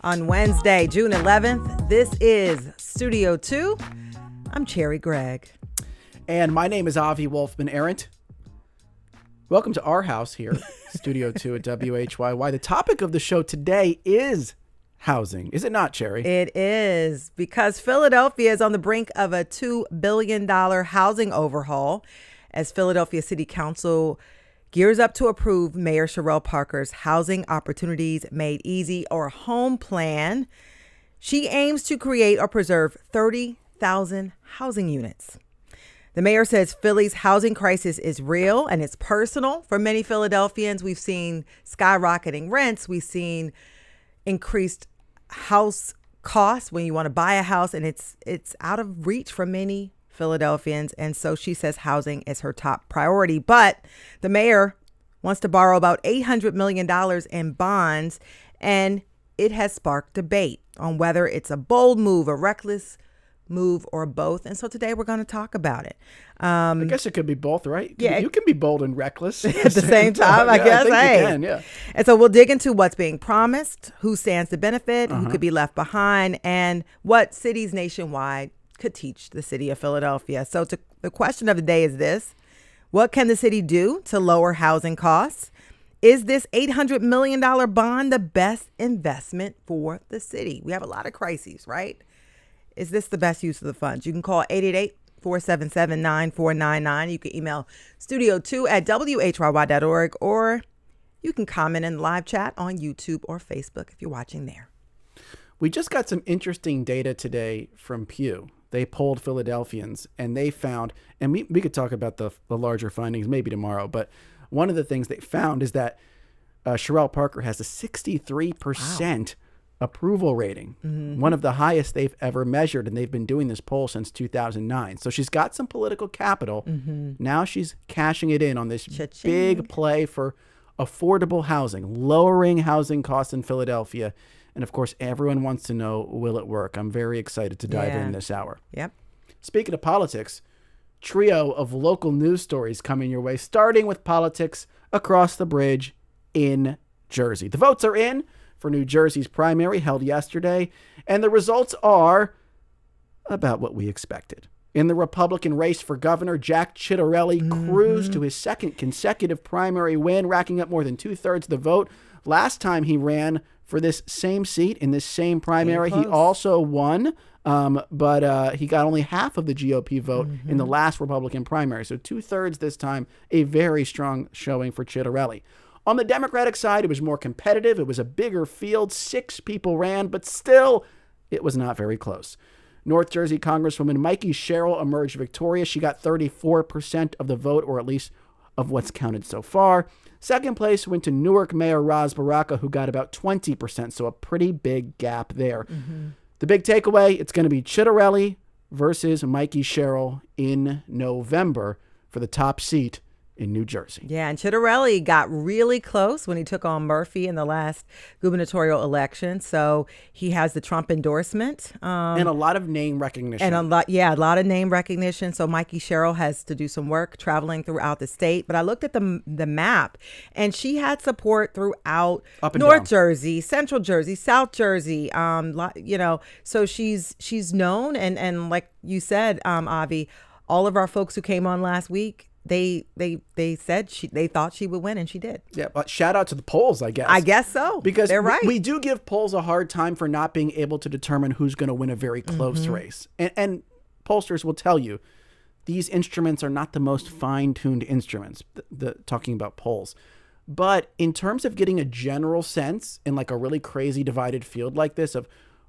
on Wednesday, June 11th. This is Studio 2. I'm Cherry Gregg. And my name is Avi Wolfman Arendt. Welcome to our house here, Studio 2 at WHYY. The topic of the show today is housing. Is it not, Cherry? It is, because Philadelphia is on the brink of a $2 billion housing overhaul as Philadelphia City Council gears up to approve Mayor Cherelle Parker's Housing Opportunities Made Easy, or HOME plan. She aims to create or preserve 30,000 housing units. The mayor says Philly's housing crisis is real and it's personal for many Philadelphians. We've seen skyrocketing rents. We've seen increased house costs when you want to buy a house, and it's out of reach for many Philadelphians. And so she says housing is her top priority. But the mayor wants to borrow about $800 million in bonds, and it has sparked debate on whether it's a bold move, a reckless move, or both. And so today we're going to talk about it. I guess it could be both, right? Yeah. You can be bold and reckless at the same time, I guess. I think you can, yeah. And so we'll dig into what's being promised, who stands to benefit, who could be left behind, and what cities nationwide could teach the city of Philadelphia. So the question of the day is this: what can the city do to lower housing costs? Is this $800 million bond the best investment for the city? We have a lot of crises, right? Is this the best use of the funds? You can call 888-477-9499. You can email studio2@whyy.org, or you can comment in live chat on YouTube or Facebook if you're watching there. We just got some interesting data today from Pew. They polled Philadelphians, and they found, and we could talk about the larger findings maybe tomorrow, but one of the things they found is that Cherelle Parker has a 63% approval rating, one of the highest they've ever measured, and they've been doing this poll since 2009. So she's got some political capital. Now she's cashing it in on this big play for affordable housing, lowering housing costs in Philadelphia. And of course, everyone wants to know, will it work? I'm very excited to dive in this hour. Yep. Speaking of politics, trio of local news stories coming your way, starting with politics across the bridge in Jersey. The votes are in for New Jersey's primary held yesterday, and the results are about what we expected. In the Republican race for governor, Jack Ciattarelli cruised to his second consecutive primary win, racking up more than 2/3 of the vote. Last time he ran for this same seat in this same primary, he also won, but he got only half of the GOP vote in the last Republican primary. So 2/3 this time, a very strong showing for Ciattarelli. On the Democratic side, it was more competitive. It was a bigger field. 6 people ran, but still, it was not very close. North Jersey Congresswoman Mayor Cherelle emerged victorious. She got 34% of the vote, or at least of what's counted so far. Second place went to Newark Mayor Ras Baraka, who got about 20%, so a pretty big gap there. The big takeaway, it's going to be Ciattarelli versus Mayor Cherelle in November for the top seat in New Jersey. Yeah, and Ciattarelli got really close when he took on Murphy in the last gubernatorial election. So he has the Trump endorsement. And a lot of name recognition. And a lot of name recognition. So Mayor Cherelle has to do some work traveling throughout the state. But I looked at the map, and she had support throughout North Jersey, Central Jersey, South Jersey. So she's known. And like you said, Avi, all of our folks who came on last week, they said they thought she would win, and she did. Yeah, but shout out to the polls, I guess. I guess so. Because they're right. We do give polls a hard time for not being able to determine who's going to win a very close race. And pollsters will tell you these instruments are not the most fine-tuned instruments, talking about polls. But in terms of getting a general sense in like a really crazy divided field like this of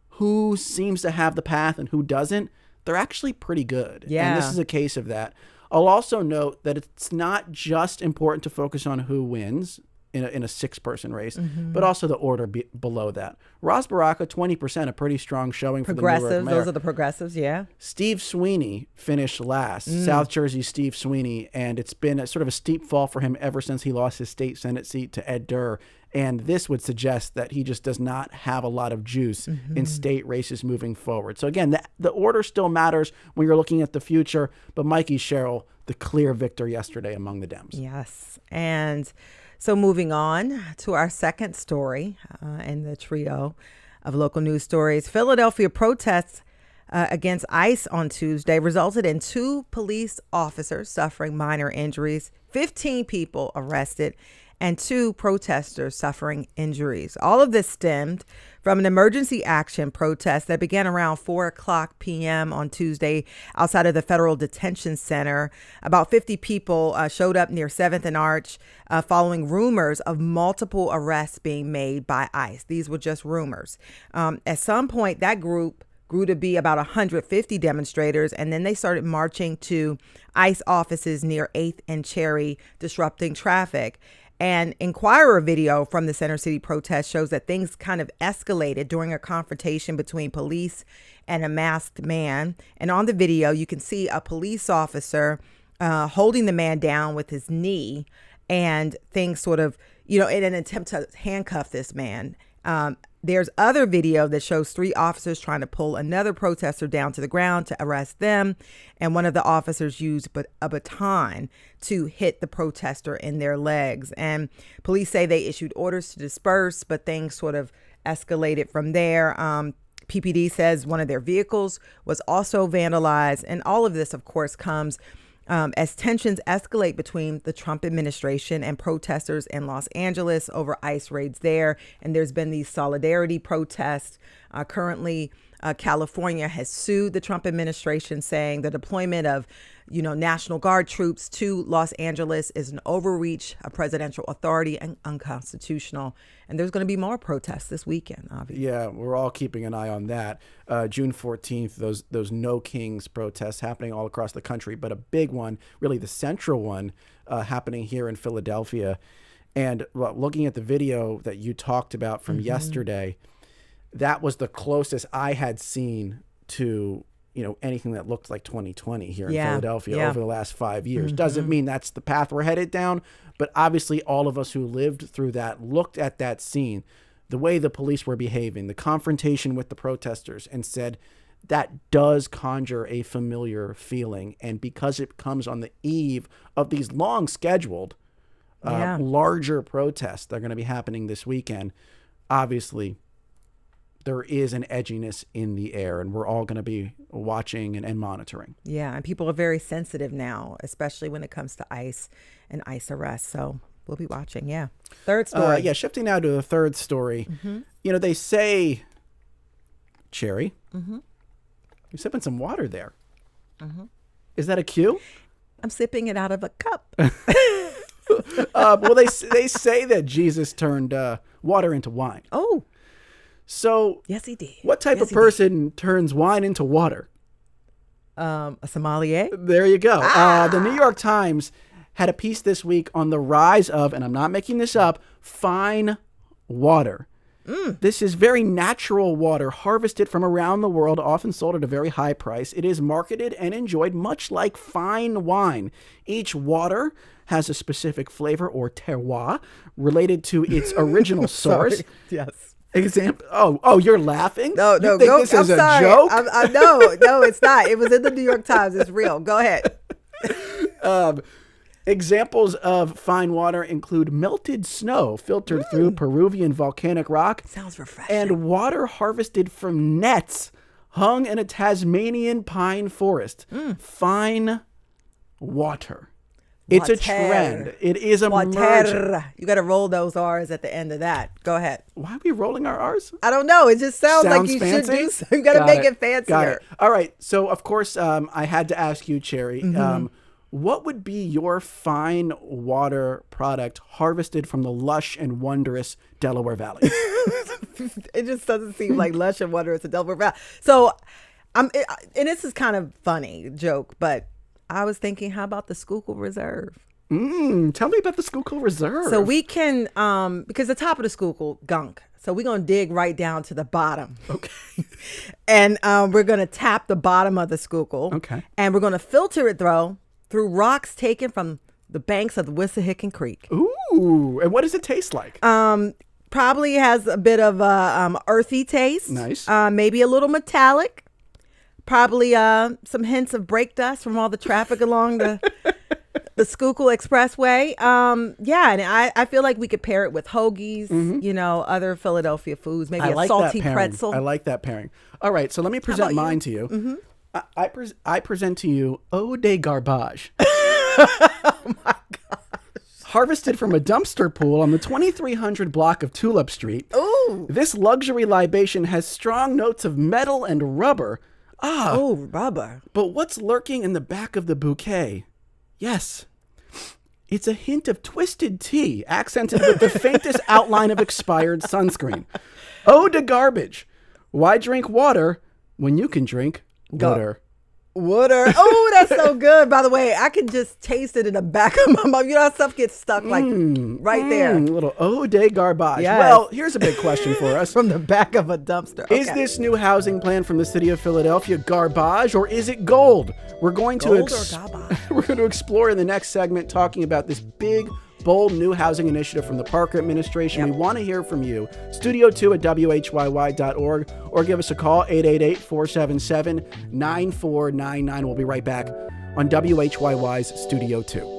who seems to have the path and who doesn't, they're actually pretty good. Yeah. And this is a case of that. I'll also note that it's not just important to focus on who wins in a 6-person race, but also the order below that. Ras Baraka, 20%, a pretty strong showing for the Newark mayor. Those are the progressives, yeah. Steve Sweeney finished last, South Jersey Steve Sweeney, and it's been sort of a steep fall for him ever since he lost his state Senate seat to Ed Durr. And this would suggest that he just does not have a lot of juice in state races moving forward. So again, the order still matters when you're looking at the future, but Mayor Cherelle, the clear victor yesterday among the Dems. Yes. And so moving on to our second story in the trio, of local news stories. Philadelphia protests against ICE on Tuesday resulted in 2 police officers suffering minor injuries, 15 people arrested, and 2 protesters suffering injuries. All of this stemmed from an emergency action protest that began around 4:00 p.m. on Tuesday outside of the Federal Detention Center. About 50 people showed up near 7th and Arch following rumors of multiple arrests being made by ICE. These were just rumors. At some point, that group grew to be about 150 demonstrators, and then they started marching to ICE offices near 8th and Cherry, disrupting traffic. And Inquirer video from the Center City protest shows that things kind of escalated during a confrontation between police and a masked man. And on the video, you can see a police officer holding the man down with his knee, and things sort of, in an attempt to handcuff this man. There's other video that shows 3 officers trying to pull another protester down to the ground to arrest them. And one of the officers used a baton to hit the protester in their legs. And police say they issued orders to disperse, but things sort of escalated from there. PPD says one of their vehicles was also vandalized. And all of this, of course, comes as tensions escalate between the Trump administration and protesters in Los Angeles over ICE raids there. And there's been these solidarity protests. Currently, California has sued the Trump administration, saying the deployment of, National Guard troops to Los Angeles is an overreach of presidential authority and unconstitutional. And there's going to be more protests this weekend, obviously. Yeah, we're all keeping an eye on that. June 14th, those No Kings protests happening all across the country, but a big one, really the central one, happening here in Philadelphia. And looking at the video that you talked about from yesterday, that was the closest I had seen to anything that looked like 2020 here in Philadelphia over the last 5 years. Doesn't mean that's the path we're headed down, but obviously all of us who lived through that looked at that scene, the way the police were behaving, the confrontation with the protesters, and said that does conjure a familiar feeling. And because it comes on the eve of these long scheduled, larger protests that are going to be happening this weekend, obviously there is an edginess in the air, and we're all going to be watching and monitoring. Yeah, and people are very sensitive now, especially when it comes to ICE and ICE arrests. So we'll be watching. Yeah. Third story. Shifting now to the third story. They say, Cherry, you're sipping some water there. Is that a cue? I'm sipping it out of a cup. Well, they say that Jesus turned water into wine. Oh. So, yes, he did. What type of person turns wine into water? A sommelier. There you go. The New York Times had a piece this week on the rise of, and I'm not making this up, fine water. This is very natural water harvested from around the world, often sold at a very high price. It is marketed and enjoyed much like fine wine. Each water has a specific flavor or terroir related to its original source. Yes. Example. Oh, you're laughing? No, you think this is a joke? No, it's not. It was in the New York Times. It's real. Go ahead. Examples of fine water include melted snow filtered through Peruvian volcanic rock. Sounds refreshing. And water harvested from nets hung in a Tasmanian pine forest. Fine water. It's a trend. It is emerging. You got to roll those R's at the end of that. Go ahead. Why are we rolling our R's? I don't know. It just sounds like you fancy? should do so. You got to make it fancier. Got it. All right. So, of course, I had to ask you, Cherry, what would be your fine water product harvested from the lush and wondrous Delaware Valley? It just doesn't seem like lush and wondrous in Delaware Valley. So, and this is kind of funny joke, but I was thinking, how about the Schuylkill Reserve? Tell me about the Schuylkill Reserve. So we can, because the top of the Schuylkill, gunk. So we're going to dig right down to the bottom. Okay. And we're going to tap the bottom of the Schuylkill. Okay. And we're going to filter it, through rocks taken from the banks of the Wissahickon Creek. Ooh. And what does it taste like? Probably has a bit of earthy taste. Nice. Maybe a little metallic. Probably some hints of brake dust from all the traffic along the The Schuylkill Expressway. Yeah, and I feel like we could pair it with hoagies, other Philadelphia foods, maybe I a like salty that pairing. pretzel. I like that pairing. All right, so let me present mine to you. Mm-hmm. I present to you eau de garbage. Oh my God. Harvested from a dumpster pool on the 2300 block of Tulip Street. Ooh. This luxury libation has strong notes of metal and rubber. Oh, rubber. But what's lurking in the back of the bouquet? Yes, it's a hint of twisted tea, accented with the faintest outline of expired sunscreen. Eau de garbage. Why drink water when you can drink water? Water. Oh, that's so good. By the way, I can just taste it in the back of my mouth. You know how stuff gets stuck right there. A little eau de garbage. Yes. Well, here's a big question for us. From the back of a dumpster. Okay. Is this new housing plan from the city of Philadelphia garbage or is it gold? We're going to we're going to explore in the next segment talking about this big, bold new housing initiative from the Parker administration. We want to hear from you. Studio2 at WHYY.org or give us a call, 888-477-9499. We'll be right back on WHYY's Studio 2.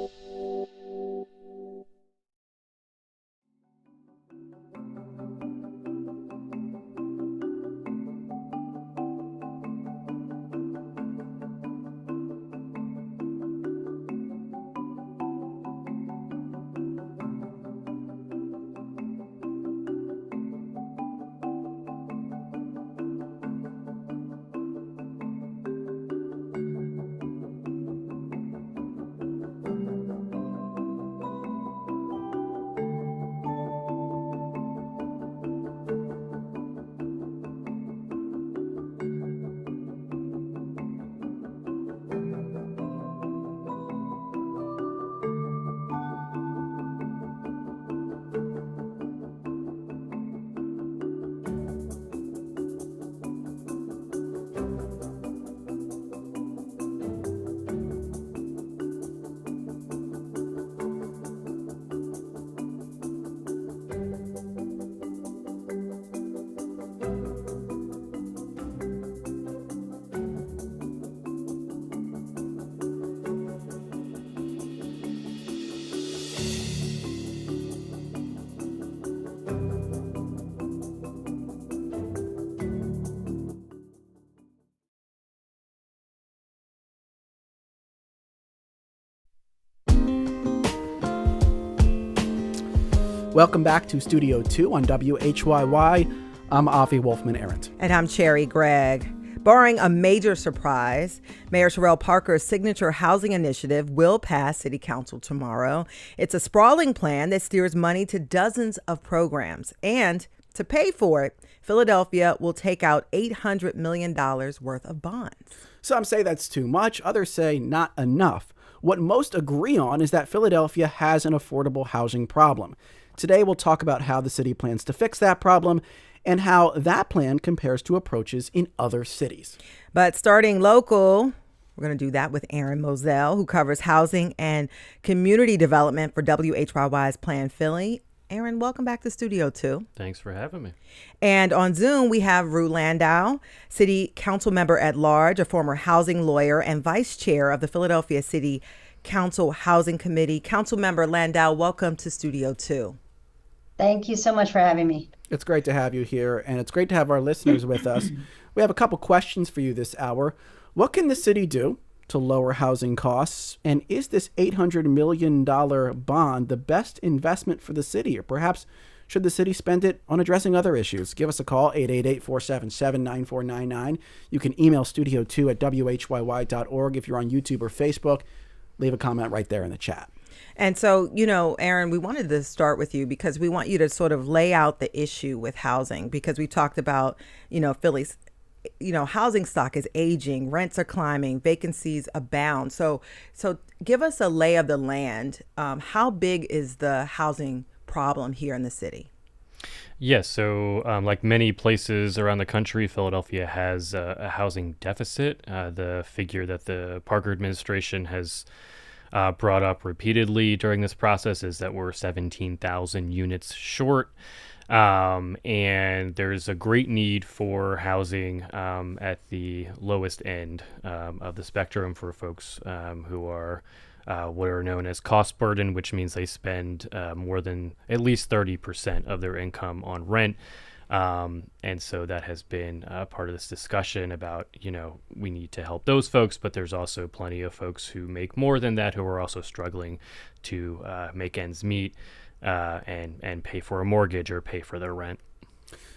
Welcome back to Studio 2 on WHYY. I'm Avi Wolfman-Arendt. And I'm Cherry Gregg. Barring a major surprise, Mayor Cherelle Parker's signature housing initiative will pass City Council tomorrow. It's a sprawling plan that steers money to dozens of programs. And to pay for it, Philadelphia will take out $800 million worth of bonds. Some say that's too much. Others say not enough. What most agree on is that Philadelphia has an affordable housing problem. Today, we'll talk about how the city plans to fix that problem and how that plan compares to approaches in other cities. But starting local, we're going to do that with Aaron Moselle, who covers housing and community development for WHYY's Plan Philly. Aaron, welcome back to Studio 2. Thanks for having me. And on Zoom, we have Rue Landau, City Council Member at Large, a former housing lawyer and Vice Chair of the Philadelphia City Council Housing Committee. Councilmember Landau, welcome to Studio 2. Thank you so much for having me. It's great to have you here, and it's great to have our listeners with us. We have a couple questions for you this hour. What can the city do to lower housing costs? And is this $800 million bond the best investment for the city? Or perhaps should the city spend it on addressing other issues? Give us a call, 888-477-9499. You can email studio2 at WHYY.org. If you're on YouTube or Facebook, leave a comment right there in the chat. And so, Aaron, we wanted to start with you because we want you to sort of lay out the issue with housing, because we talked about, Philly's, housing stock is aging, rents are climbing, vacancies abound. So give us a lay of the land. How big is the housing problem here in the city? Yes, so like many places around the country, Philadelphia has a housing deficit. The figure that the Parker administration has brought up repeatedly during this process is that we're 17,000 units short. And there's a great need for housing at the lowest end of the spectrum for folks who are what are known as cost burden, which means they spend more than at least 30% of their income on rent. And so that has been part of this discussion about, we need to help those folks, but there's also plenty of folks who make more than that who are also struggling to make ends meet and pay for a mortgage or pay for their rent.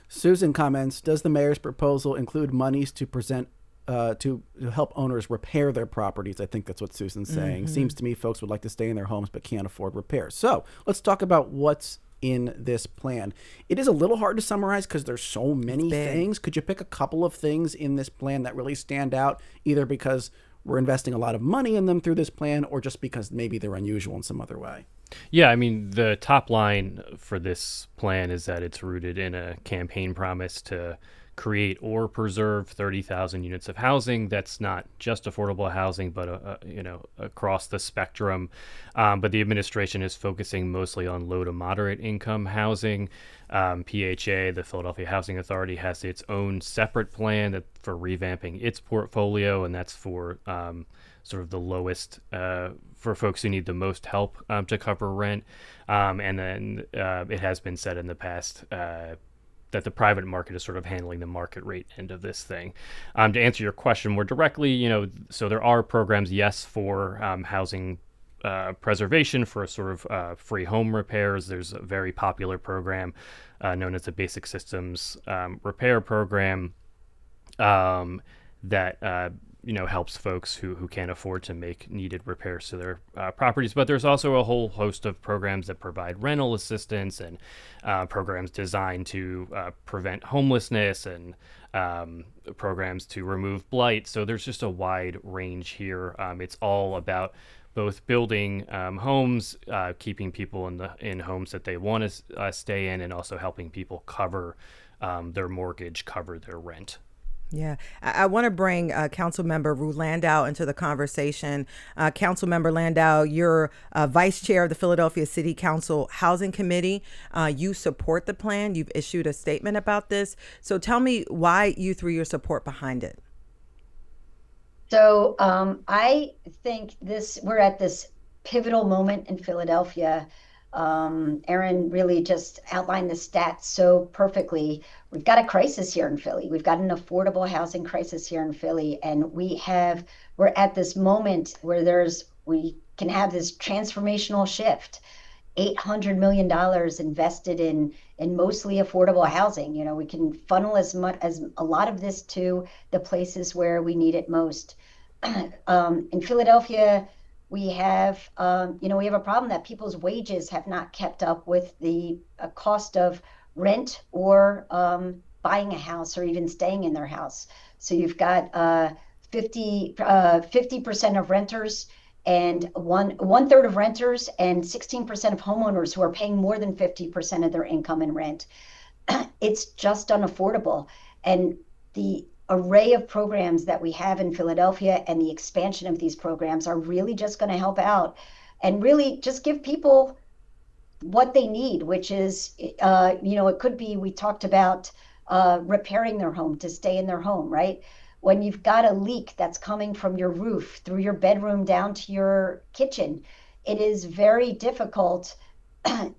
Susan comments, does the mayor's proposal include monies to present to help owners repair their properties? I think that's what Susan's saying. Seems to me folks would like to stay in their homes but can't afford repairs. So let's talk about what's in this plan. It is a little hard to summarize because there's so many things. Could you pick a couple of things in this plan that really stand out, either because we're investing a lot of money in them through this plan or just because maybe they're unusual in some other way? Yeah, I mean, the top line for this plan is that it's rooted in a campaign promise to create or preserve 30,000 units of housing. That's not just affordable housing, but across the spectrum. But the administration is focusing mostly on low to moderate income housing. PHA, the Philadelphia Housing Authority, has its own separate plan for revamping its portfolio, and that's for sort of the lowest, for folks who need the most help to cover rent. And then it has been said in the past that the private market is sort of handling the market rate end of this thing. To answer your question more directly, so there are programs, yes, for housing preservation, for a sort of free home repairs. There's a very popular program known as the Basic Systems Repair Program that helps folks who can't afford to make needed repairs to their properties. But there's also a whole host of programs that provide rental assistance and programs designed to prevent homelessness and programs to remove blight. So there's just a wide range here. It's all about both building homes, keeping people in homes that they want to stay in, and also helping people cover their mortgage, cover their rent. Yeah, I want to bring Councilmember Rue Landau into the conversation. Councilmember Landau, you're vice chair of the Philadelphia City Council Housing Committee. You support the plan. You've issued a statement about this. So tell me why you threw your support behind it. So I think we're at this pivotal moment in Philadelphia. Aaron really just outlined the stats so perfectly. We've got a crisis here in Philly. We've got an affordable housing crisis here in Philly, and we're at this moment where we can have this transformational shift. $800 million invested in mostly affordable housing. We can funnel as a lot of this to the places where we need it most. In Philadelphia, we have a problem that people's wages have not kept up with the cost of rent or buying a house or even staying in their house. So you've got 50% of renters and one third of renters and 16% of homeowners who are paying more than 50% of their income in rent. It's just unaffordable. And the array of programs that we have in Philadelphia and the expansion of these programs are really just going to help out and really just give people what they need, which is, it could be, we talked about repairing their home to stay in their home, right? When you've got a leak that's coming from your roof through your bedroom down to your kitchen, it is very difficult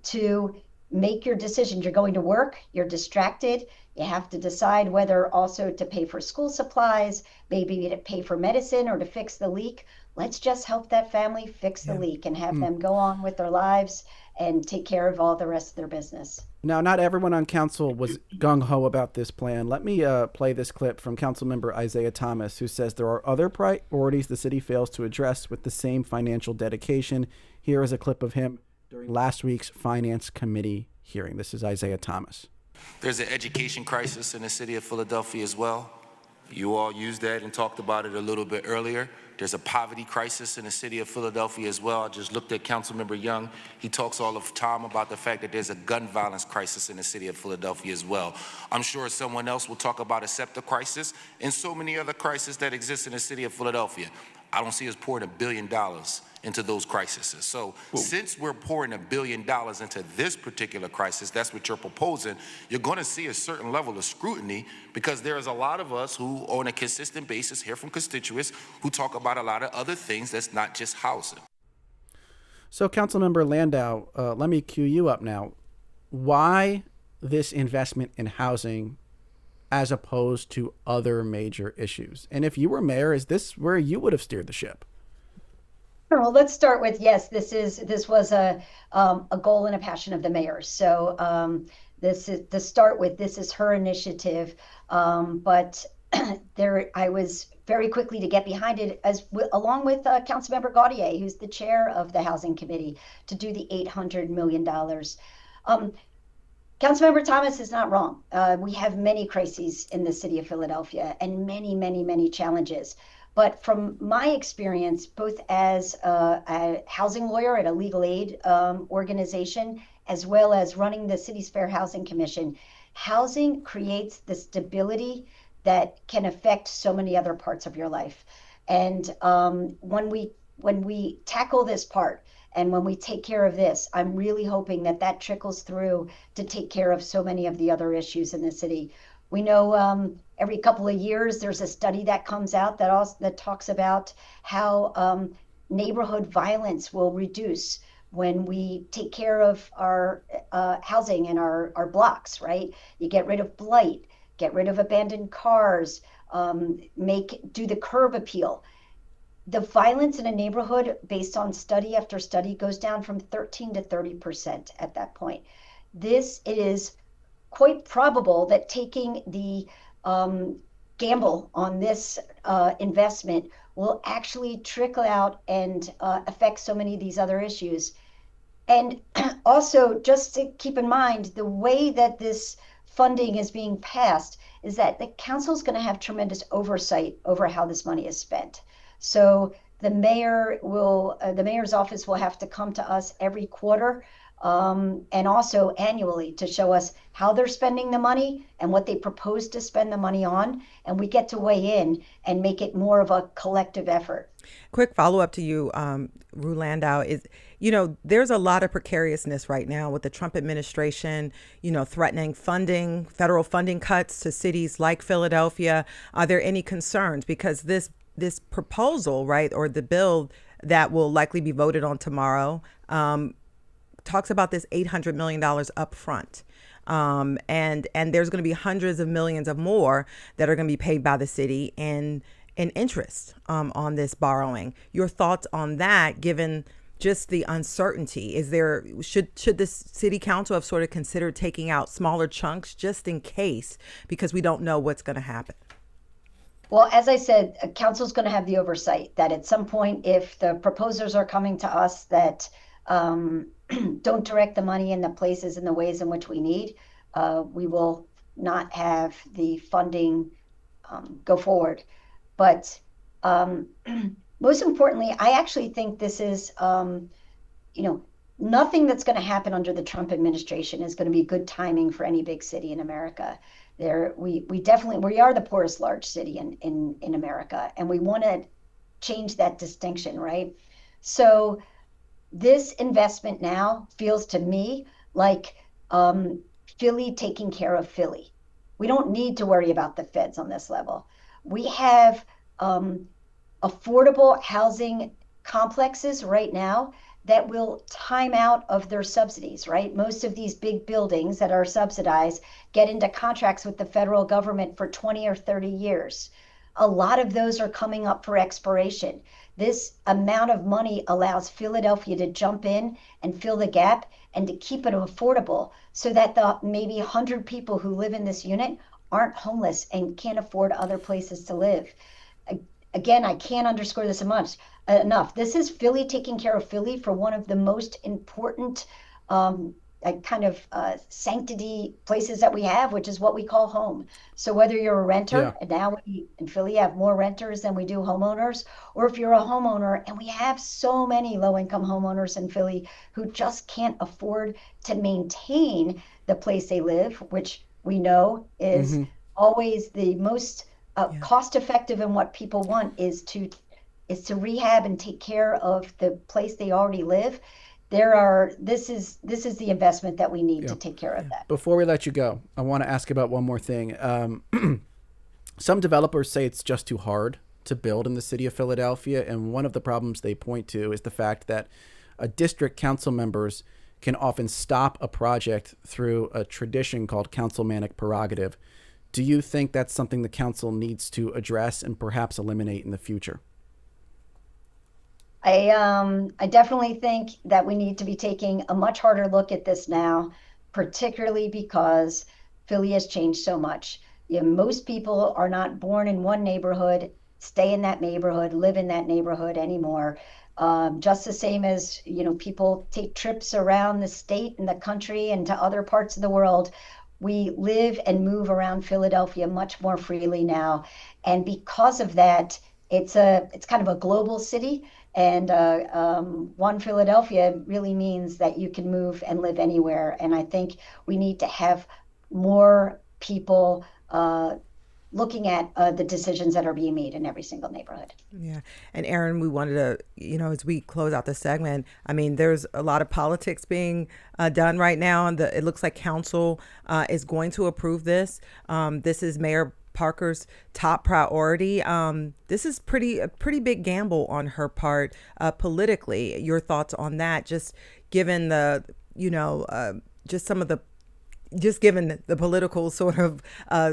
to make your decisions. You're going to work, you're distracted. You have to decide whether also to pay for school supplies, maybe to pay for medicine or to fix the leak. Let's just help that family fix the leak and have them go on with their lives and take care of all the rest of their business. Now, not everyone on council was gung-ho about this plan. Let me play this clip from Councilmember Isaiah Thomas, who says there are other priorities the city fails to address with the same financial dedication. Here is a clip of him during last week's Finance Committee hearing. This is Isaiah Thomas. There's an education crisis in the city of Philadelphia as well. You all used that and talked about it a little bit earlier. There's a poverty crisis in the city of Philadelphia as well. I just looked at Councilmember Young. He talks all the time about the fact that there's a gun violence crisis in the city of Philadelphia as well. I'm sure someone else will talk about a SEPTA crisis and so many other crises that exist in the city of Philadelphia. I don't see us pouring $1 billion into those crises. So since we're pouring $1 billion into this particular crisis, that's what you're proposing, you're going to see a certain level of scrutiny because there's a lot of us who, on a consistent basis, hear from constituents who talk about a lot of other things that's not just housing. So, Councilmember Landau, let me cue you up now. Why this investment in housing as opposed to other major issues? And if you were mayor, is this where you would have steered the ship? Well, let's start with yes. This was a goal and a passion of the mayor. So this is to start with. This is her initiative, but there I was very quickly to get behind it along with Councilmember Gaudier, who's the chair of the Housing Committee, to do the $800 million. Councilmember Thomas is not wrong. We have many crises in the city of Philadelphia and many, many, many challenges. But from my experience, both as a housing lawyer at a legal aid organization, as well as running the city's Fair Housing Commission, housing creates the stability that can affect so many other parts of your life. And when we tackle this part, and when we take care of this, I'm really hoping that trickles through to take care of so many of the other issues in the city. We know every couple of years there's a study that comes out that talks about how neighborhood violence will reduce when we take care of our housing and our blocks, right? You get rid of blight, get rid of abandoned cars, do the curb appeal. The violence in a neighborhood, based on study after study, goes down from 13 to 30% at that point. It is quite probable that taking the gamble on this investment will actually trickle out and affect so many of these other issues. And also, just to keep in mind, the way that this funding is being passed is that the council is going to have tremendous oversight over how this money is spent. So the mayor's office will have to come to us every quarter and also annually to show us how they're spending the money and what they propose to spend the money on. And we get to weigh in and make it more of a collective effort. Quick follow up to you, Rue Landau, is, there's a lot of precariousness right now with the Trump administration, threatening federal funding cuts to cities like Philadelphia. Are there any concerns? Because this proposal, right, or the bill that will likely be voted on tomorrow, talks about this $800 million up front. And there's going to be hundreds of millions of more that are going to be paid by the city in interest on this borrowing. Your thoughts on that, given just the uncertainty? Should the city council have sort of considered taking out smaller chunks just in case, because we don't know what's going to happen? Well, as I said, council's going to have the oversight that at some point, if the proposers are coming to us that don't direct the money in the places and the ways in which we need, we will not have the funding go forward. But most importantly, I actually think this is, nothing that's going to happen under the Trump administration is going to be good timing for any big city in America. We are the poorest large city in America, and we want to change that distinction, right? So this investment now feels to me like Philly taking care of Philly. We don't need to worry about the feds on this level. We have affordable housing complexes right now that will time out of their subsidies, right? Most of these big buildings that are subsidized get into contracts with the federal government for 20 or 30 years. A lot of those are coming up for expiration. This amount of money allows Philadelphia to jump in and fill the gap and to keep it affordable so that the maybe 100 people who live in this unit aren't homeless and can't afford other places to live. Again, I can't underscore this enough. This is Philly taking care of Philly for one of the most important sanctity places that we have, which is what we call home. So whether you're a renter, and now we in Philly have more renters than we do homeowners, or if you're a homeowner, and we have so many low-income homeowners in Philly who just can't afford to maintain the place they live, which we know is always the most cost-effective, and what people want is to rehab and take care of the place they already live. This is the investment that we need to take care of that. Before we let you go, I want to ask about one more thing. Some developers say it's just too hard to build in the city of Philadelphia, and one of the problems they point to is the fact that district council members can often stop a project through a tradition called councilmanic prerogative. Do you think that's something the council needs to address and perhaps eliminate in the future? I definitely think that we need to be taking a much harder look at this now, particularly because Philly has changed so much. Most people are not born in one neighborhood, stay in that neighborhood, live in that neighborhood anymore. Just the same as people take trips around the state and the country and to other parts of the world. We live and move around Philadelphia much more freely now, and because of that, it's kind of a global city. And One Philadelphia really means that you can move and live anywhere. And I think we need to have more people looking at the decisions that are being made in every single neighborhood. Yeah. And Aaron, we wanted to, as we close out the segment, I mean, there's a lot of politics being done right now. And it looks like council is going to approve this. This is Mayor Parker's top priority. This is a pretty big gamble on her part politically. Your thoughts on that? Just given the, just given the political sort of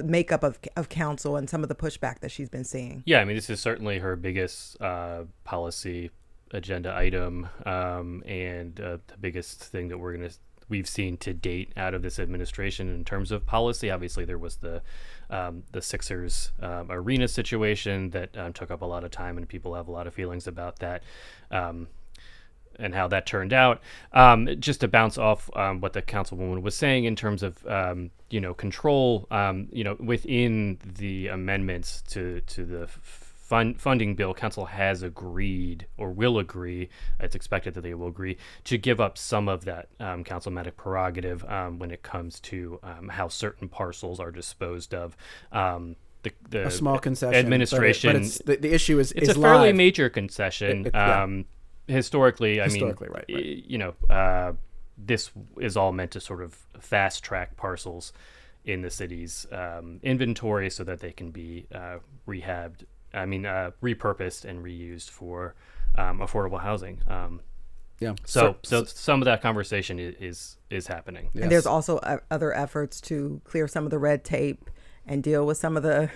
makeup of council and some of the pushback that she's been seeing. Yeah, I mean, this is certainly her biggest policy agenda item, and the biggest thing that we've seen to date out of this administration in terms of policy. Obviously, there was the Sixers arena situation that took up a lot of time, and people have a lot of feelings about that. And how that turned out. Just to bounce off what the councilwoman was saying in terms of control, within the amendments to the funding bill, council has agreed or will agree. It's expected that they will agree to give up some of that councilmanic prerogative when it comes to how certain parcels are disposed of. A small concession. Administration. But the issue is it's a live. fairly major concession. Yeah. Historically, right. This is all meant to sort of fast track parcels in the city's inventory so that they can be repurposed and reused for affordable housing. Yeah. So some of that conversation is happening. Yes. And there's also other efforts to clear some of the red tape and deal with some of the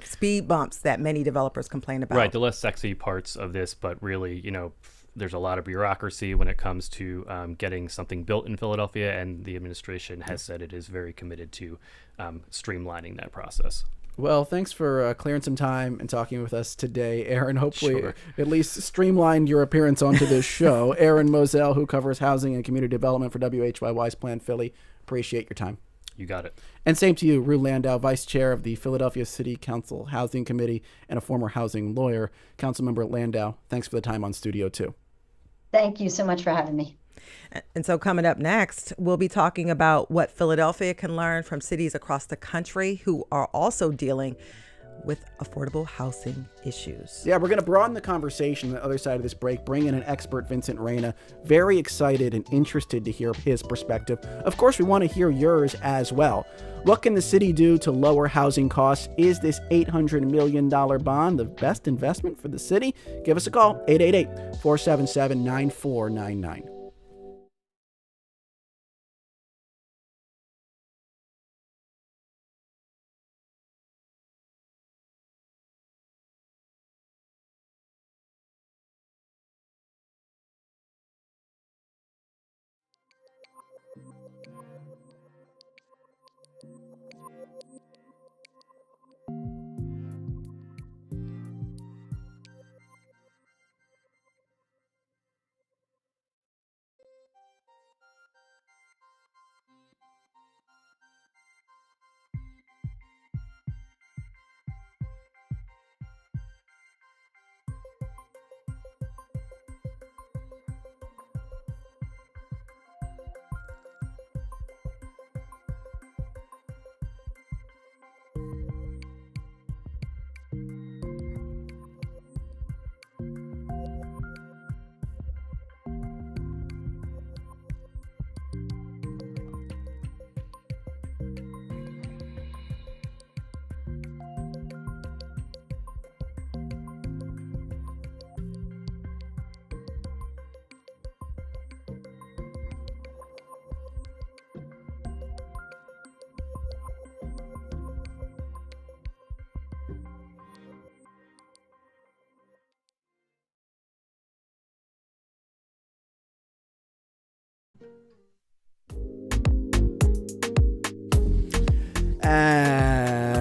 speed bumps that many developers complain about. Right, the less sexy parts of this, but really, there's a lot of bureaucracy when it comes to getting something built in Philadelphia, and the administration has said it is very committed to streamlining that process. Well, thanks for clearing some time and talking with us today, Aaron. Hopefully, Sure. At least streamlined your appearance onto this show. Aaron Moselle, who covers housing and community development for WHYY's Plan Philly. Appreciate your time. You got it. And same to you, Rue Landau, Vice Chair of the Philadelphia City Council Housing Committee and a former housing lawyer. Councilmember Landau, thanks for the time on Studio 2. Thank you so much for having me. And so coming up next, we'll be talking about what Philadelphia can learn from cities across the country who are also dealing with affordable housing issues. Yeah, we're going to broaden the conversation on the other side of this break, bring in an expert, Vincent Reyna. Very excited and interested to hear his perspective. Of course, we want to hear yours as well. What can the city do to lower housing costs? Is this $800 million bond the best investment for the city? Give us a call, 888-477-9499.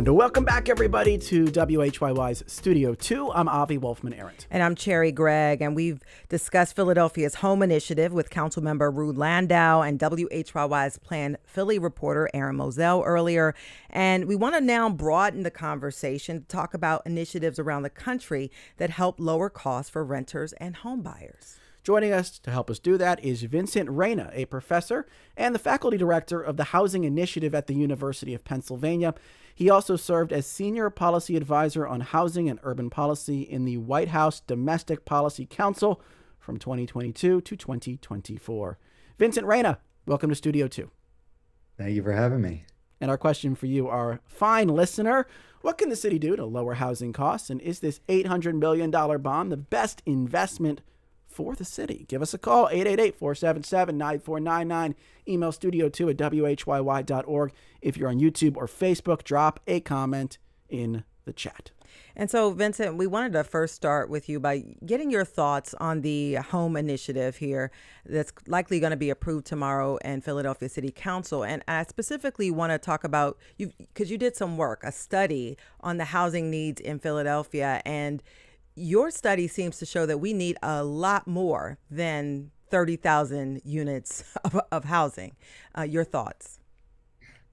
And welcome back, everybody, to WHYY's Studio 2. I'm Avi Wolfman-Arent. And I'm Cherry Gregg, and we've discussed Philadelphia's home initiative with Councilmember Rude Landau and WHYY's Plan Philly reporter Aaron Moselle earlier. And we want to now broaden the conversation to talk about initiatives around the country that help lower costs for renters and home buyers. Joining us to help us do that is Vincent Reyna, a professor and the faculty director of the Housing Initiative at the University of Pennsylvania. He also served as senior policy advisor on housing and urban policy in the White House Domestic Policy Council from 2022 to 2024. Vincent Reyna, welcome to Studio 2. Thank you for having me. And our question for you, our fine listener, what can the city do to lower housing costs? And is this $800 million bond the best investment for the city? Give us a call, 888-477-9499. Email studio2@whyy.org. If you're on YouTube or Facebook, drop a comment in the chat. And so, Vincent, we wanted to first start with you by getting your thoughts on the home initiative here that's likely going to be approved tomorrow in Philadelphia City Council. And I specifically want to talk about you because you did some work, a study on the housing needs in Philadelphia, and your study seems to show that we need a lot more than 30,000 units of housing. Your thoughts?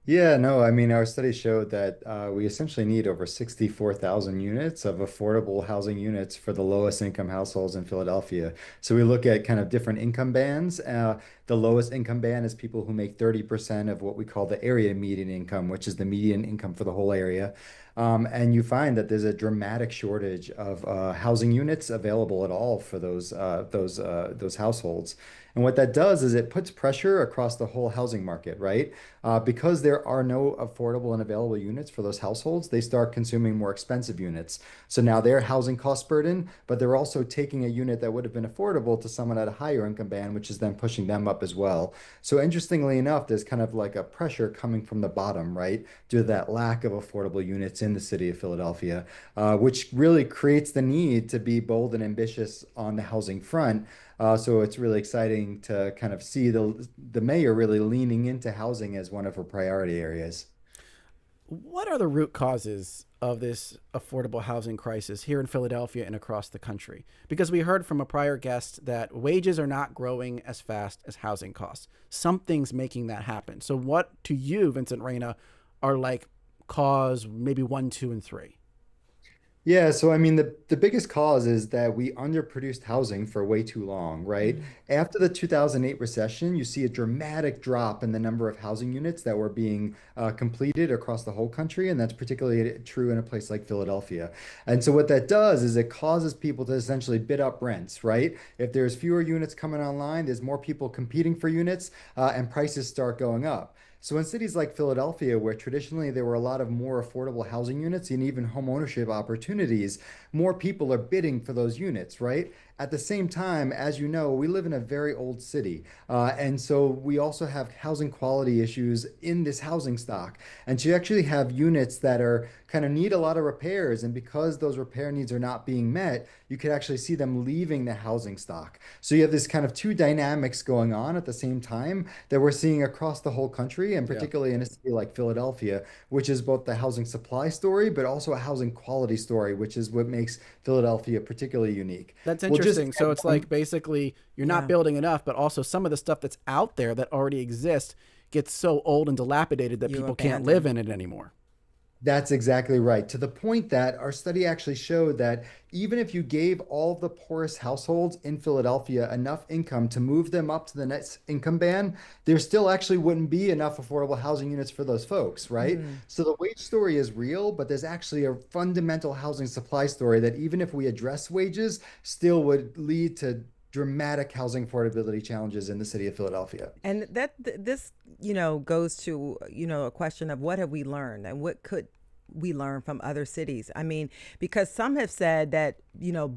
Yeah, no, I mean, our study showed that we essentially need over 64,000 units of affordable housing units for the lowest income households in Philadelphia. So we look at kind of different income bands. The lowest income band is people who make 30% of what we call the area median income, which is the median income for the whole area. And you find that there's a dramatic shortage of housing units available at all for those households. And what that does is it puts pressure across the whole housing market, right? Because there are no affordable and available units for those households, they start consuming more expensive units. So now they're housing cost burden, but they're also taking a unit that would have been affordable to someone at a higher income band, which is then pushing them up as well. So interestingly enough, there's kind of like a pressure coming from the bottom, right? Due to that lack of affordable units in the city of Philadelphia, which really creates the need to be bold and ambitious on the housing front. So it's really exciting to kind of see the mayor really leaning into housing as one of her priority areas. What are the root causes of this affordable housing crisis here in Philadelphia and across the country? Because we heard from a prior guest that wages are not growing as fast as housing costs. Something's making that happen. So what, to you, Vincent Reyna, are like cause maybe 1, 2, and 3? Yeah, so I mean, the biggest cause is that we underproduced housing for way too long, right? After the 2008 recession, you see a dramatic drop in the number of housing units that were being completed across the whole country, and that's particularly true in a place like Philadelphia. And so what that does is it causes people to essentially bid up rents, right? If there's fewer units coming online, there's more people competing for units, and prices start going up. So in cities like Philadelphia, where traditionally there were a lot of more affordable housing units and even home ownership opportunities, more people are bidding for those units, right? At the same time, as you know, we live in a very old city. And so we also have housing quality issues in this housing stock. And so you actually have units that are kind of need a lot of repairs. And because those repair needs are not being met, you could actually see them leaving the housing stock. So you have this kind of two dynamics going on at the same time that we're seeing across the whole country, and particularly in a city like Philadelphia, which is both the housing supply story, but also a housing quality story, which is what makes Philadelphia particularly unique. That's interesting. So it's like basically you're not building enough, but also some of the stuff that's out there that already exists gets so old and dilapidated that people can't live in it anymore. That's exactly right. To the point that our study actually showed that even if you gave all the poorest households in Philadelphia enough income to move them up to the next income band, there still actually wouldn't be enough affordable housing units for those folks, right? So the wage story is real, but there's actually a fundamental housing supply story that even if we address wages, still would lead to dramatic housing affordability challenges in the city of Philadelphia. And this, goes to, a question of what have we learned and what could we learn from other cities? I mean, because some have said that,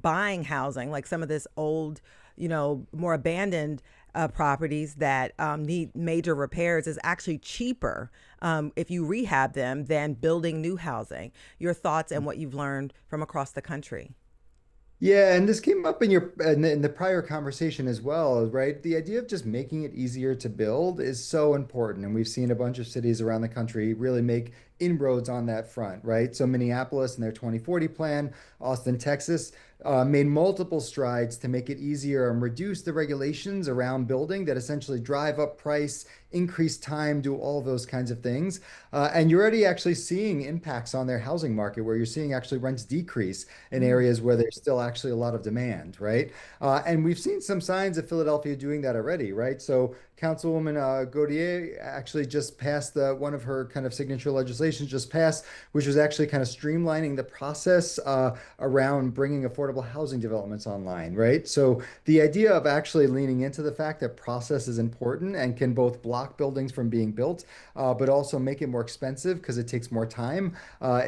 buying housing, like some of this old, more abandoned properties that need major repairs is actually cheaper if you rehab them than building new housing. Your thoughts and what you've learned from across the country. Yeah, and this came up in the prior conversation as well, right? The idea of just making it easier to build is so important, and we've seen a bunch of cities around the country really make inroads on that front, right? So Minneapolis and their 2040 plan, Austin, Texas, made multiple strides to make it easier and reduce the regulations around building that essentially drive up price, increase time, do all of those kinds of things. And you're already actually seeing impacts on their housing market where you're seeing actually rents decrease in areas where there's still actually a lot of demand, right? And we've seen some signs of Philadelphia doing that already, right? So Councilwoman Gaudier actually just passed one of her kind of signature legislations just passed, which was actually kind of streamlining the process around bringing affordable housing developments online, right? So the idea of actually leaning into the fact that process is important and can both block buildings from being built, but also make it more expensive because it takes more time,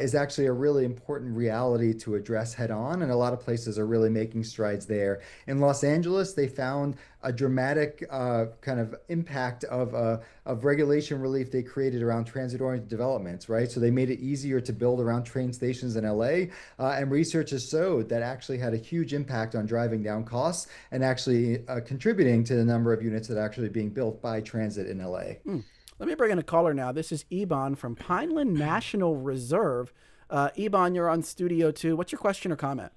is actually a really important reality to address head on. And a lot of places are really making strides there. In Los Angeles, they found a dramatic kind of impact of regulation relief they created around transit-oriented developments, right? So they made it easier to build around train stations in LA, and research has showed that actually had a huge impact on driving down costs and actually contributing to the number of units that are actually being built by transit in LA. Let me bring in a caller now. This is Iban from Pineland National Reserve. Iban, you're on Studio 2. What's your question or comment?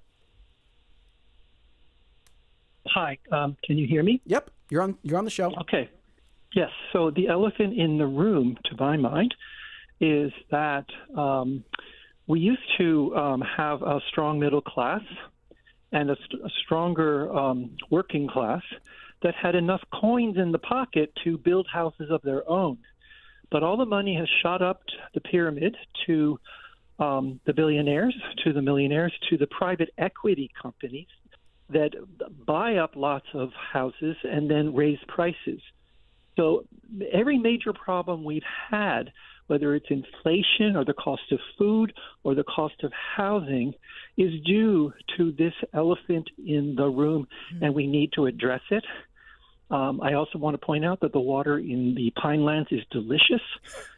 Hi, can you hear me? Yep, you're on the show. Okay. Yes. So the elephant in the room, to my mind, is that we used to have a strong middle class and a stronger working class that had enough coins in the pocket to build houses of their own. But all the money has shot up the pyramid to the billionaires, to the millionaires, to the private equity companies that buy up lots of houses and then raise prices. So every major problem we've had, whether it's inflation or the cost of food or the cost of housing, is due to this elephant in the room, and we need to address it. I also want to point out that the water in the Pinelands is delicious,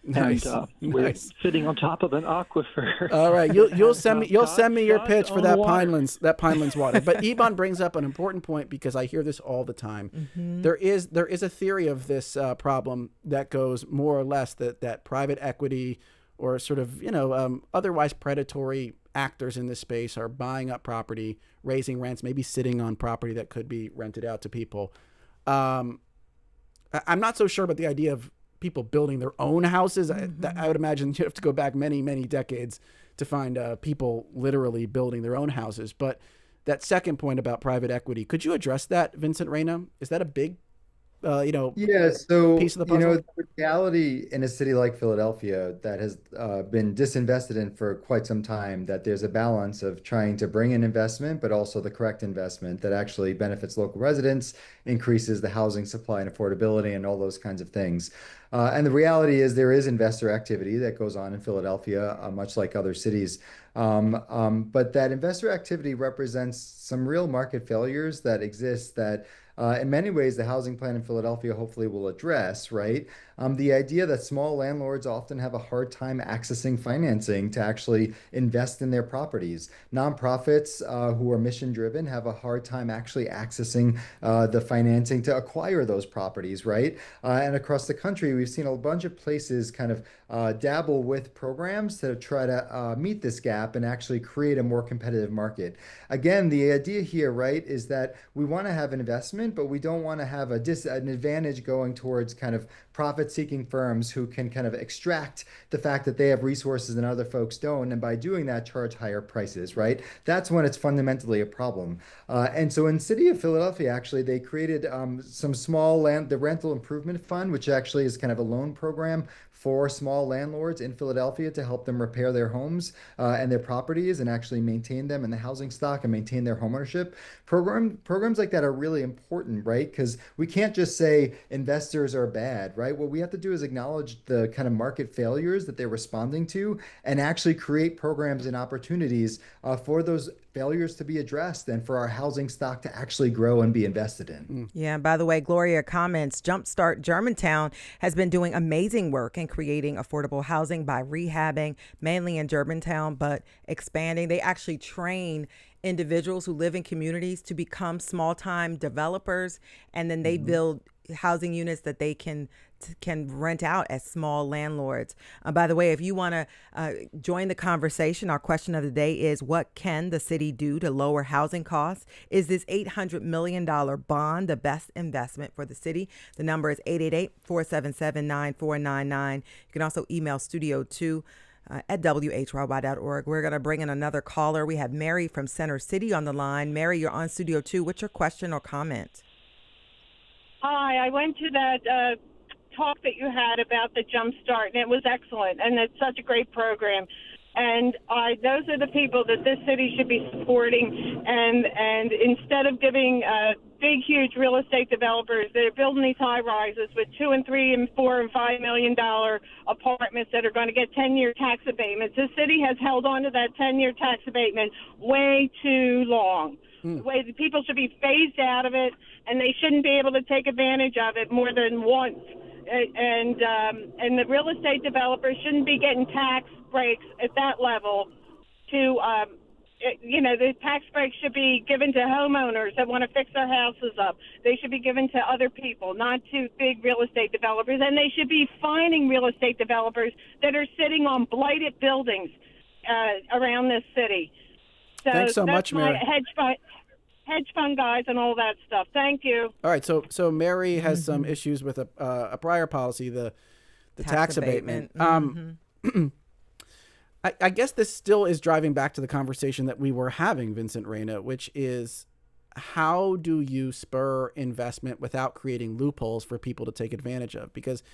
Nice. and we're sitting on top of an aquifer. All right, you'll send me your God's pitch for own that water. Pinelands water. But Iban brings up an important point because I hear this all the time. Mm-hmm. There is a theory of this problem that goes more or less that private equity or sort of otherwise predatory actors in this space are buying up property, raising rents, maybe sitting on property that could be rented out to people. I'm not so sure about the idea of people building their own houses. I would imagine you have to go back many, many decades to find people literally building their own houses. But that second point about private equity, could you address that, Vincent Reyna? Is that a big, Yeah, so piece of the puzzle? the reality in a city like Philadelphia that has been disinvested in for quite some time, that there's a balance of trying to bring in investment, but also the correct investment that actually benefits local residents, increases the housing supply and affordability, and all those kinds of things. And the reality is there is investor activity that goes on in Philadelphia, much like other cities. But that investor activity represents some real market failures that exist that in many ways, the housing plan in Philadelphia hopefully will address, right? The idea that small landlords often have a hard time accessing financing to actually invest in their properties. Nonprofits who are mission driven have a hard time actually accessing the financing to acquire those properties, right? And across the country, we've seen a bunch of places kind of dabble with programs to try to meet this gap and actually create a more competitive market. Again, the idea here, right, is that we want to have investment, but we don't want to have an advantage going towards kind of profit-seeking firms who can kind of extract the fact that they have resources and other folks don't, and by doing that, charge higher prices, right? That's when it's fundamentally a problem. And so in the city of Philadelphia, actually, they created some the Rental Improvement Fund, which actually is kind of a loan program for small landlords in Philadelphia to help them repair their homes and their properties and actually maintain them in the housing stock and maintain their homeownership. Programs like that are really important, right? Because we can't just say investors are bad, right? What we have to do is acknowledge the kind of market failures that they're responding to and actually create programs and opportunities for those failures to be addressed and for our housing stock to actually grow and be invested in. Yeah, by the way, Gloria comments, Jumpstart Germantown has been doing amazing work in creating affordable housing by rehabbing, mainly in Germantown, but expanding. They actually train individuals who live in communities to become small-time developers, and then they build housing units that they can rent out as small landlords. By the way, if you want to join the conversation, our question of the day is, what can the city do to lower housing costs? Is this $800 million bond the best investment for the city? The number is 888-477-9499. You can also email studio2 at WHYY.org. We're going to bring in another caller. We have Mary from Center City on the line. Mary, you're on Studio 2. What's your question or comment? Hi, I went to that talk that you had about the Jump Start, and it was excellent, and it's such a great program. And those are the people that this city should be supporting. And instead of giving big, huge real estate developers that are building these high rises with $2 and $3 and $4 and $5 million apartments that are going to get 10-year tax abatements, this city has held on to that 10-year tax abatement way too long. The way the people should be phased out of it, and they shouldn't be able to take advantage of it more than once. And the real estate developers shouldn't be getting tax breaks at that level. The tax breaks should be given to homeowners that want to fix their houses up. They should be given to other people, not to big real estate developers. And they should be fining real estate developers that are sitting on blighted buildings around this city. So thanks so much, Mary. Hedge fund guys and all that stuff. Thank you. All right, so Mary has some issues with a prior policy, the tax abatement. I guess this still is driving back to the conversation that we were having, Vincent Reyna, which is, how do you spur investment without creating loopholes for people to take advantage of? Because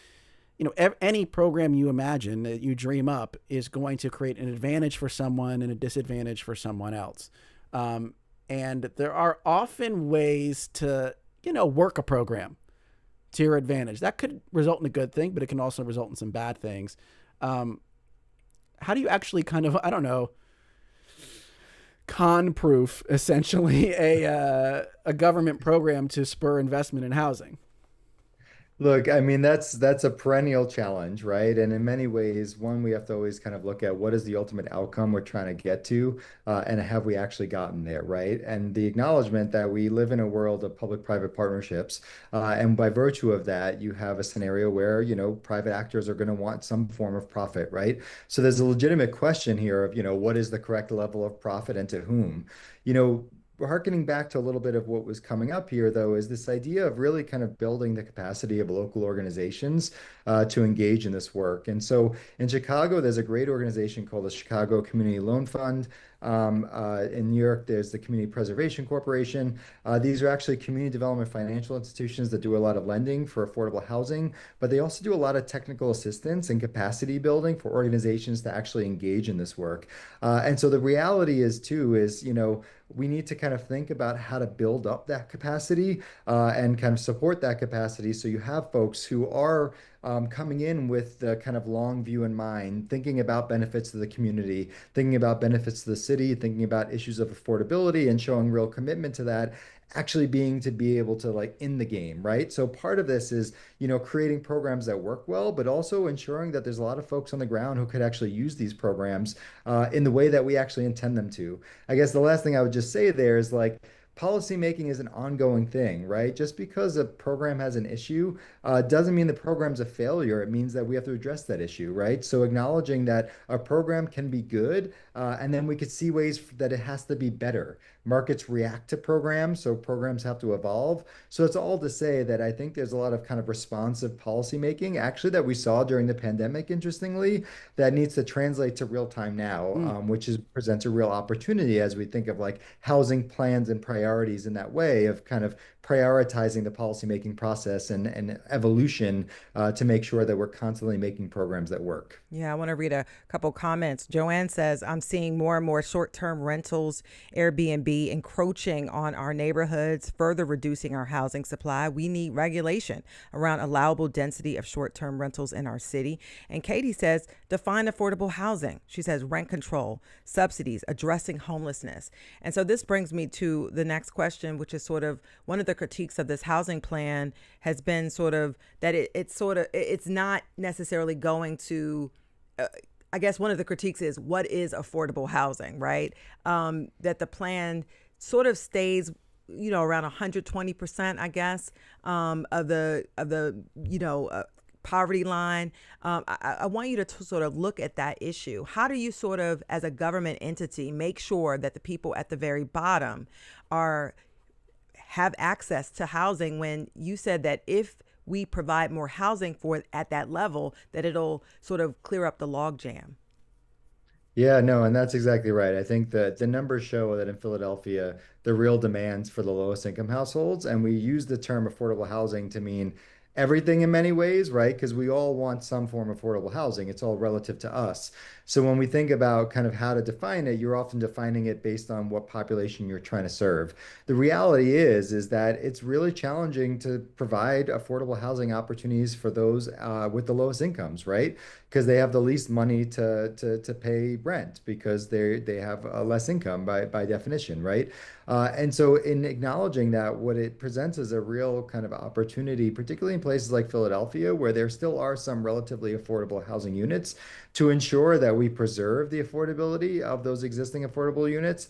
any program you imagine that you dream up is going to create an advantage for someone and a disadvantage for someone else. And there are often ways to, work a program to your advantage. That could result in a good thing, but it can also result in some bad things. How do you actually con-proof, essentially, a government program to spur investment in housing? Look, I mean, that's a perennial challenge, right? And in many ways, one, we have to always kind of look at what is the ultimate outcome we're trying to get to, and have we actually gotten there, right? And the acknowledgement that we live in a world of public-private partnerships, and by virtue of that, you have a scenario where, private actors are going to want some form of profit, right? So there's a legitimate question here of, what is the correct level of profit and to whom? Harkening back to a little bit of what was coming up here, though, is this idea of really kind of building the capacity of local organizations to engage in this work. And so in Chicago, there's a great organization called the Chicago Community Loan Fund. In New York, there's the Community Preservation Corporation. These are actually community development financial institutions that do a lot of lending for affordable housing, but they also do a lot of technical assistance and capacity building for organizations to actually engage in this work. And so the reality is, we need to kind of think about how to build up that capacity and kind of support that capacity, so you have folks who are coming in with the kind of long view in mind, thinking about benefits to the community, thinking about benefits to the city, thinking about issues of affordability, and showing real commitment to that, actually be able to in the game, right? So part of this is, creating programs that work well, but also ensuring that there's a lot of folks on the ground who could actually use these programs in the way that we actually intend them to. I guess the last thing I would just say there is policymaking is an ongoing thing, right? Just because a program has an issue doesn't mean the program's a failure. It means that we have to address that issue, right? So acknowledging that a program can be good, and then we could see ways that it has to be better. Markets react to programs, so programs have to evolve. So it's all to say that I think there's a lot of kind of responsive policymaking, actually, that we saw during the pandemic, interestingly, that needs to translate to real time now, which presents a real opportunity as we think of housing plans and priorities in that way of kind of prioritizing the policymaking process and evolution to make sure that we're constantly making programs that work. Yeah, I want to read a couple comments. Joanne says, I'm seeing more and more short-term rentals, Airbnb, encroaching on our neighborhoods, further reducing our housing supply. We need regulation around allowable density of short-term rentals in our city. And Katie says, define affordable housing. She says rent control, subsidies, addressing homelessness. And so this brings me to the next question, which is sort of one of the critiques of this housing plan has been sort of that it's not necessarily going to, I guess one of the critiques is, what is affordable housing, right? That the plan sort of stays around 120%, I guess, of the poverty line. I want you to sort of look at that issue. How do you sort of, as a government entity, make sure that the people at the very bottom have access to housing, when you said that if we provide more housing for at that level, that it'll sort of clear up the logjam? Yeah, no, and that's exactly right. I think that the numbers show that in Philadelphia, the real demands for the lowest income households, and we use the term affordable housing to mean everything in many ways, right? Because we all want some form of affordable housing. It's all relative to us. So when we think about kind of how to define it, you're often defining it based on what population you're trying to serve. The reality is that it's really challenging to provide affordable housing opportunities for those with the lowest incomes, right? Because they have the least money to pay rent because they have less income by definition, right? And so in acknowledging that, what it presents is a real kind of opportunity, particularly in places like Philadelphia, where there still are some relatively affordable housing units, to ensure that we preserve the affordability of those existing affordable units,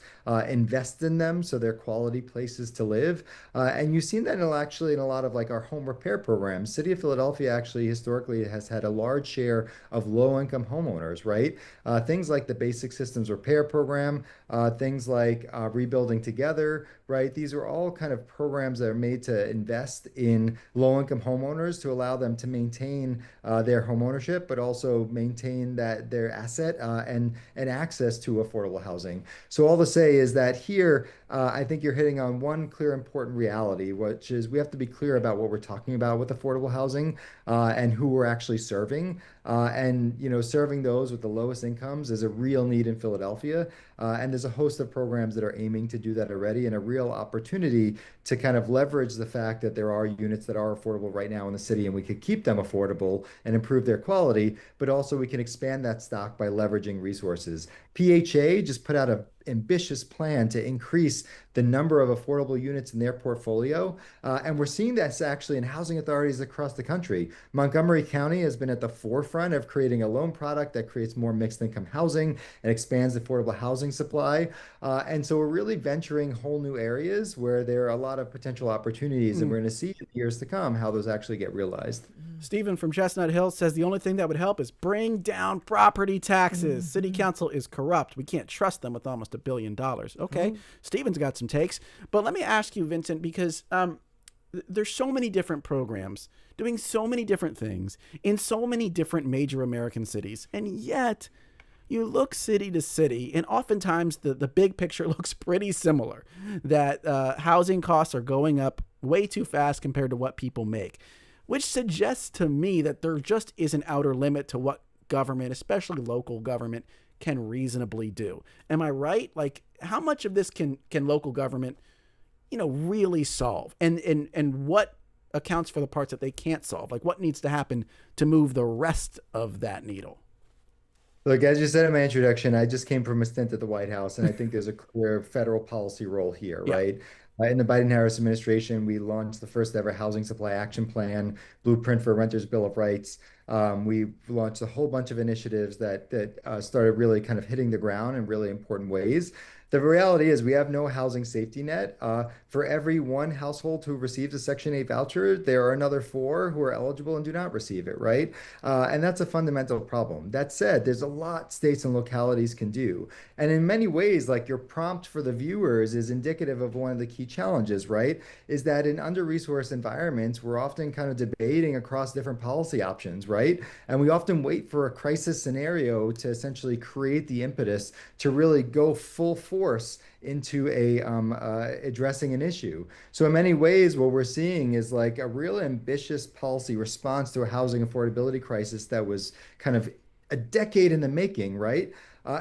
invest in them so they're quality places to live. And you've seen that actually in a lot of like our home repair programs. City of Philadelphia actually historically has had a large share of low-income homeowners, right? Things like the Basic Systems Repair Program, things like Rebuilding Together, right? These are all kind of programs that are made to invest in low-income homeowners to allow them to maintain their homeownership, but also maintain their asset and access to affordable housing. So all to say is that here, I think you're hitting on one clear, important reality, which is we have to be clear about what we're talking about with affordable housing and who we're actually serving. Serving those with the lowest incomes is a real need in Philadelphia. And there's a host of programs that are aiming to do that already, and a real opportunity to kind of leverage the fact that there are units that are affordable right now in the city, and we could keep them affordable and improve their quality, but also we can expand that stock by leveraging resources. PHA just put out an ambitious plan to increase the number of affordable units in their portfolio. And we're seeing this actually in housing authorities across the country. Montgomery County has been at the forefront of creating a loan product that creates more mixed income housing and expands affordable housing supply. And so we're really venturing whole new areas where there are a lot of potential opportunities, and we're going to see in years to come how those actually get realized. Stephen from Chestnut Hill says the only thing that would help is bring down property taxes. City council is corrupt. We can't trust them with almost $1 billion. Okay, Stephen's got some takes. But let me ask you, Vincent, because there's so many different programs doing so many different things in so many different major American cities. And yet you look city to city, and oftentimes the big picture looks pretty similar, that housing costs are going up way too fast compared to what people make, which suggests to me that there just is an outer limit to what government, especially local government, can reasonably do. Am I right? Like, how much of this can local government, really solve? And what accounts for the parts that they can't solve? Like, what needs to happen to move the rest of that needle? Look, as you said in my introduction, I just came from a stint at the White House, and I think there's a clear federal policy role here, Yeah. right? In the Biden-Harris administration, we launched the first ever Housing Supply Action Plan, Blueprint for a Renter's Bill of Rights. We launched a whole bunch of initiatives that started really kind of hitting the ground in really important ways. The reality is we have no housing safety net. For every one household who receives a Section 8 voucher, there are another 4 who are eligible and do not receive it, right? And that's a fundamental problem. That said, there's a lot states and localities can do. And in many ways, like your prompt for the viewers is indicative of one of the key challenges, right? Is that in under-resourced environments, we're often kind of debating across different policy options, right? And we often wait for a crisis scenario to essentially create the impetus to really go full force into addressing an issue. So in many ways, what we're seeing is like a real ambitious policy response to a housing affordability crisis that was kind of a decade in the making, right?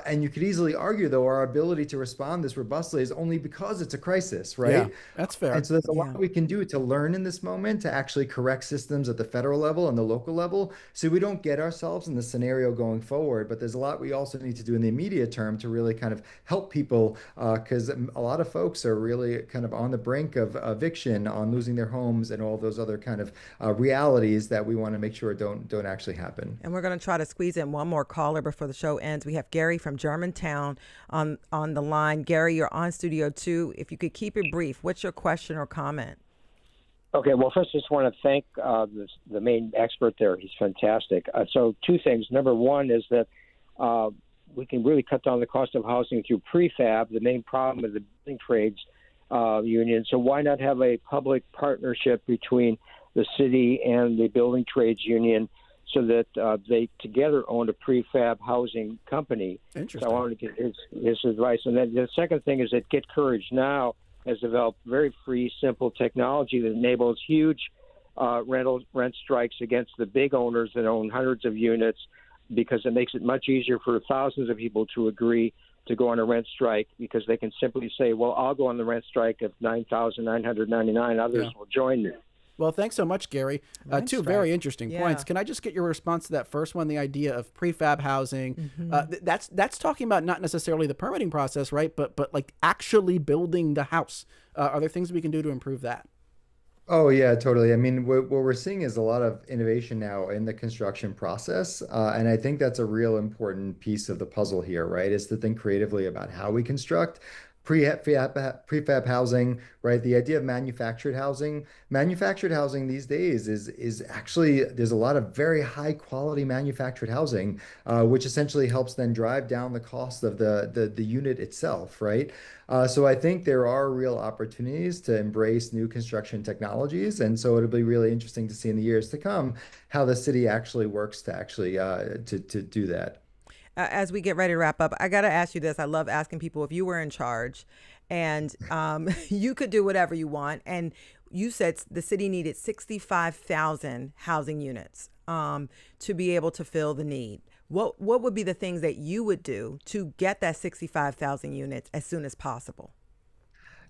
And you could easily argue, though, our ability to respond this robustly is only because it's a crisis, right? Yeah, that's fair. And so there's a lot we can do to learn in this moment to actually correct systems at the federal level and the local level so we don't get ourselves in the scenario going forward. But there's a lot we also need to do in the immediate term to really kind of help people because a lot of folks are really kind of on the brink of eviction, on losing their homes, and all those other kind of realities that we want to make sure don't actually happen. And we're going to try to squeeze in one more caller before the show ends. We have Gary Gary from Germantown on the line. Gary, you're on Studio 2. If you could keep it brief, what's your question or comment? Okay, well, first, I just want to thank the main expert there. He's fantastic. So two things. Number one is that we can really cut down the cost of housing through prefab, the main problem of the building trades union. So why not have a public partnership between the city and the building trades union so that they together own a prefab housing company? Interesting. So I wanted to get his advice. And then the second thing is that Get Courage Now has developed very free, simple technology that enables huge rent strikes against the big owners that own hundreds of units, because it makes it much easier for thousands of people to agree to go on a rent strike, because they can simply say, well, I'll go on the rent strike of $9,999. Others will join me. Well, thanks so much, Gary. Two very interesting points. Can I just get your response to that first one, the idea of prefab housing? That's talking about not necessarily the permitting process, right? But like actually building the house. Are there things we can do to improve that? Oh, yeah, totally. I mean, what we're seeing is a lot of innovation now in the construction process. And I think that's a real important piece of the puzzle here, right? Is to think creatively about how we construct prefab housing, right? The idea of manufactured housing. Manufactured housing these days is actually, there's a lot of very high quality manufactured housing, which essentially helps then drive down the cost of the unit itself, right? So I think there are real opportunities to embrace new construction technologies. And so it'll be really interesting to see in the years to come how the city actually works to actually to do that. As we get ready to wrap up, I got to ask you this. I love asking people, if you were in charge and you could do whatever you want, and you said the city needed 65,000 housing units to be able to fill the need. What would be the things that you would do to get that 65,000 units as soon as possible?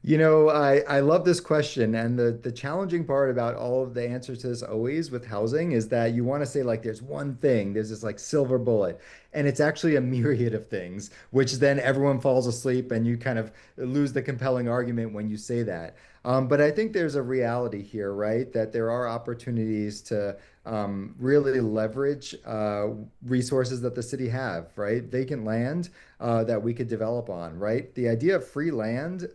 You know, I love this question. And the challenging part about all of the answers to this always with housing is that you want to say like there's one thing, there's this like silver bullet. And it's actually a myriad of things, which then everyone falls asleep and you kind of lose the compelling argument when you say that. But I think there's a reality here, right? That there are opportunities to really leverage resources that the city have, right? Vacant land that we could develop on, right? The idea of free land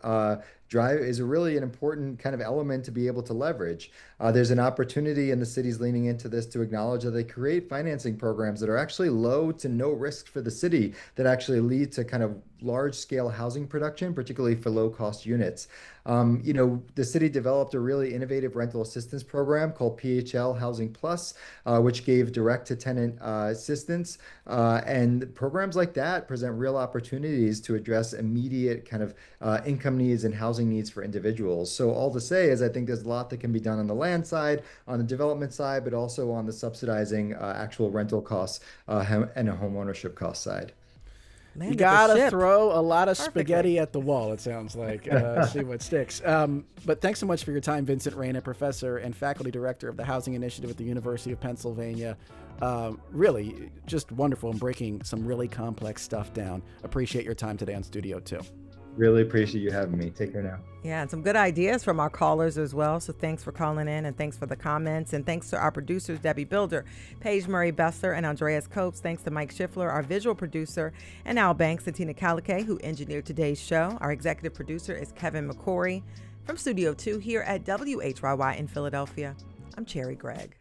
drive is really an important kind of element to be able to leverage. There's an opportunity, and the city's leaning into this, to acknowledge that they create financing programs that are actually low to no risk for the city, that actually lead to kind of large scale housing production, particularly for low cost units. You know, the city developed a really innovative rental assistance program called PHL Housing Plus, which gave direct to tenant assistance. And programs like that present real opportunities to address immediate kind of income needs and housing needs for individuals. So all to say is I think there's a lot that can be done on the land side, on the development side, but also on the subsidizing actual rental costs and a home ownership cost side. You gotta throw a lot of spaghetti at the wall, it sounds like. See what sticks. But thanks so much for your time, Vincent Reyna, professor and faculty director of the Housing Initiative at the University of Pennsylvania. Really just wonderful in breaking some really complex stuff down. Appreciate your time today on Studio 2. Really appreciate you having me. Take care now. Yeah, and some good ideas from our callers as well. So thanks for calling in, and thanks for the comments. And thanks to our producers, Debbie Builder, Paige Murray Bessler, and Andreas Copes. Thanks to Mike Schiffler, our visual producer, and Al Banks and Tina Calicay, who engineered today's show. Our executive producer is Kevin McCory. From Studio 2 here at WHYY in Philadelphia, I'm Cherry Gregg.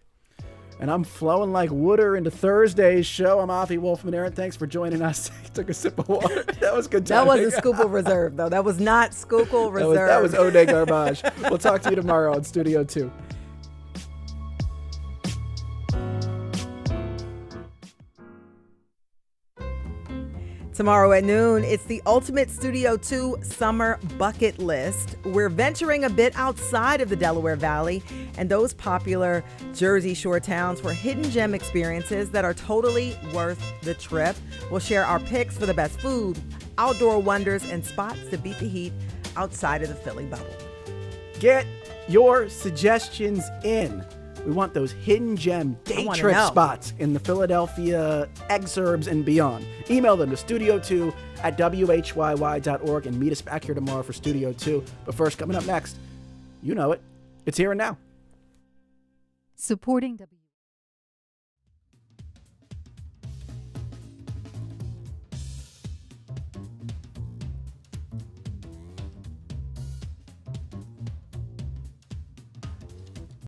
And I'm flowing like water into Thursday's show. I'm Avi Wolfman-Arent. Thanks for joining us. Took a sip of water. That was good time. That wasn't Schuylkill Reserve, though. That was not Schuylkill Reserve. That was Eau de Garbage. We'll talk to you tomorrow on Studio 2. Tomorrow at noon, it's the Ultimate Studio 2 Summer Bucket List. We're venturing a bit outside of the Delaware Valley and those popular Jersey Shore towns for hidden gem experiences that are totally worth the trip. We'll share our picks for the best food, outdoor wonders, and spots to beat the heat outside of the Philly bubble. Get your suggestions in. We want those hidden gem day trip spots in the Philadelphia exurbs and beyond. Email them to studio2@whyy.org and meet us back here tomorrow for Studio 2. But first, coming up next, you know it. It's Here and Now. Supporting